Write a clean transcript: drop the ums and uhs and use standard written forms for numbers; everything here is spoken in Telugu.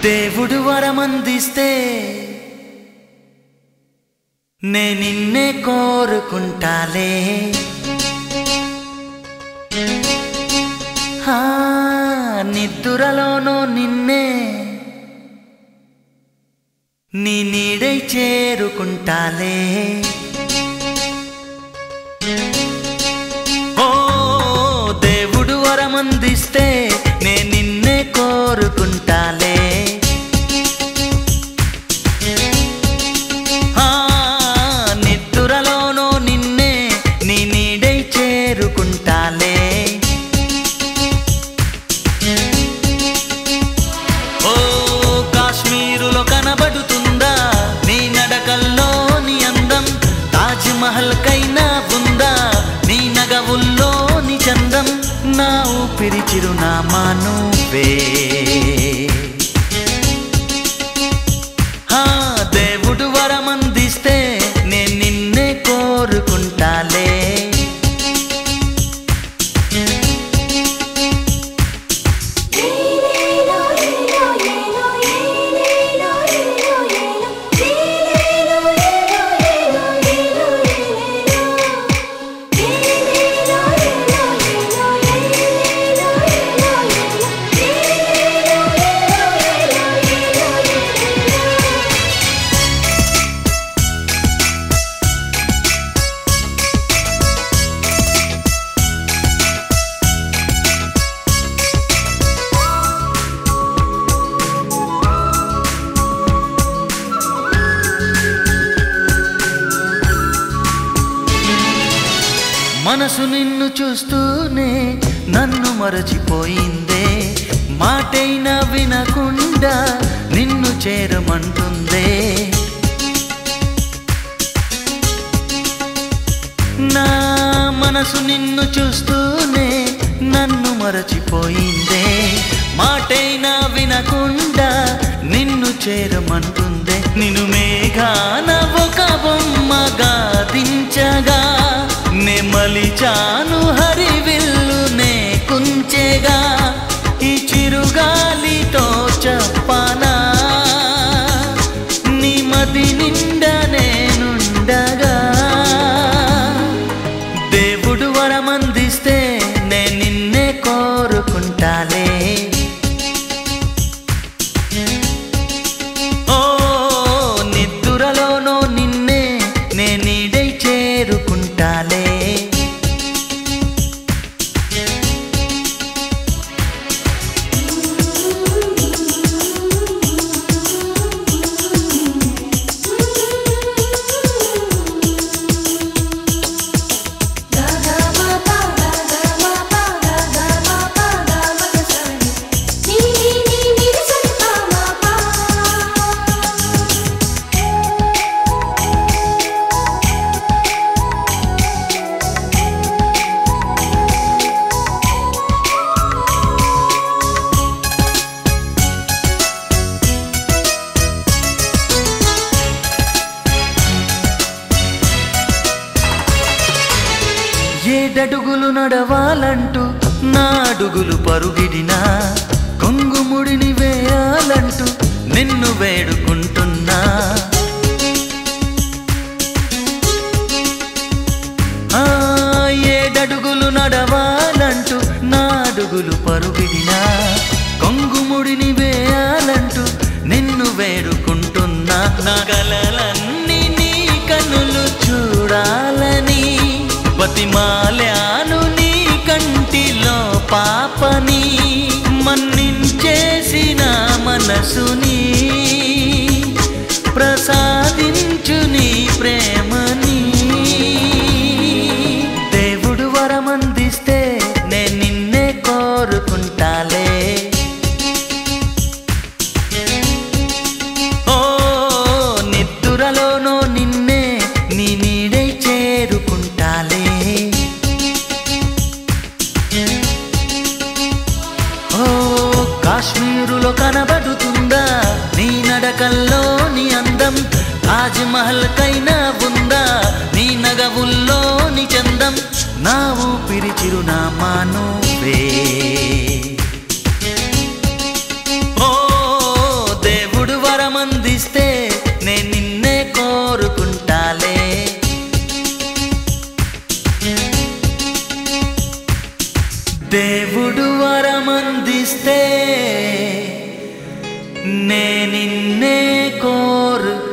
దేవుడు వరమందిస్తే నే నిన్నే కోరుకుంటాలే నిద్దురలోనో నిన్నే నీ నీడై చేరుకుంటాలే ఓ దేవుడు వరమందిస్తే నే నిన్నే కోరుకుంటాలే నిద్దురలోనో నిన్నే నీ నీడై చేరుకుంటాలే ఓ కాశ్మీరులో కనబడుతుందా నీ నడకల్లోని అందం తాజ్ మహల్ కైనా ఉందా నీ నగవుల్లోని చందం నా ఊపిరి చిరునామా నువ్వే దేవుడు వరమందిస్తే నే నిన్నే కోరుకుంటాలే మనసు నిన్ను చూస్తూనే నన్ను మరచిపోయిందే మాటైనా వినకుండా నిన్ను చేరమంటుందే నా మనసు నిన్ను చూస్తూనే నన్ను మరచిపోయిందే మాటైనా వినకుండా నిన్ను చేరమంటుందే నిన్ను మేఘాన ఒక బొమ్మగా దించగా నే మలిచాను హరివిల్లు నే కుంచెగా ఈ చిరుగాలితో చెప్పనా నీ మది నిండా నేనుండగా దేవుడు వరమందిస్తే నే నిన్నే కోరుకుంటాలే ఓ నిద్దురలోనో నిన్నే నే నీడై చేరుకుంటాలే ఏడడుగులు నడవాలంటూ నా అడుగులు పరుగిడినా కొంగుముడిని వేయాలంటూ నిన్ను వేడుకుంటున్నా ఏడడుగులు నడవాలంటూ నా అడుగులు పరుగిడినా కొంగుముడిని వేయాలంటూ నిన్ను వేడుకుంటున్నా నా కలలన్నీ నీ కన్నులు చూడాలని బతిమాలాను నీ కంటిలో పాపని మన్నించేసిన మనసుని ప్రసాదించు నీ ప్రేమని దేవుడు వరమందిస్తే నే నిన్నే కోరుకుంటాలే ఓ నిద్దురలోనో నిన్నే నీ నీడై చేరుకుంటాలే ఓ కాశ్మీరులో కనబడుతుందా నీ నడకల్లోని అందం తాజ్ మహల్ కైనా ఉందా నీ నగవుల్లోని చందం నా ఊపిరి చిరునామా నువ్వే ఓ కరుణిస్తే నే నిన్నే కోరుకుంటాలే.